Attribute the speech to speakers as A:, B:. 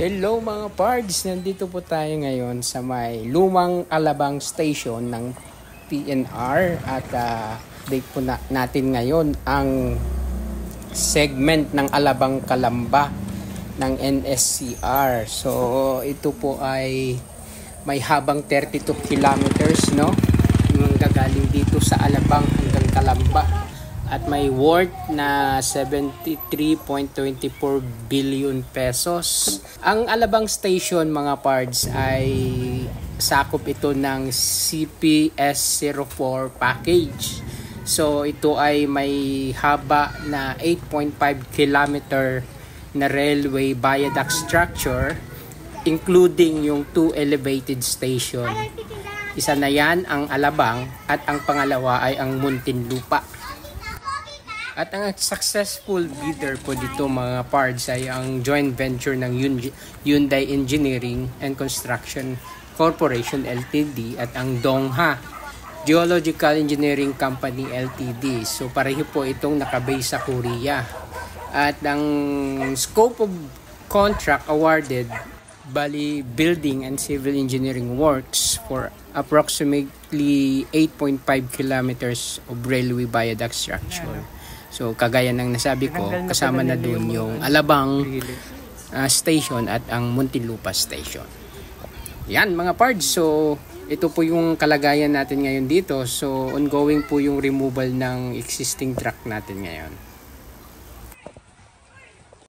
A: Hello mga pards, nandito po tayo ngayon sa may lumang Alabang Station ng PNR at update po natin ngayon ang segment ng Alabang Calamba ng NSCR. So ito po ay may habang 32 kilometers, no? Yung gagaling dito sa Alabang hanggang Calamba. At may worth na 73.24 billion pesos. Ang Alabang Station mga pards ay sakop ito ng CPS04 package. So ito ay may haba na 8.5 kilometer na railway viaduct structure, including yung 2 elevated station. Isa na yan ang Alabang at ang pangalawa ay ang Muntinlupa. At ang successful bidder po dito mga pards ay ang joint venture ng Hyundai Engineering and Construction Corporation Ltd. At ang Dongha Geological Engineering Company Ltd. So pareho po itong nakabase sa Korea. At ang scope of contract awarded, bali building and civil engineering works for approximately 8.5 kilometers of railway viaduct structure. So kagaya ng nasabi ko, kasama na dun yung Alabang Station at ang Muntinlupa Station. Yan mga pards, so ito po yung kalagayan natin ngayon dito. So ongoing po yung removal ng existing track natin ngayon.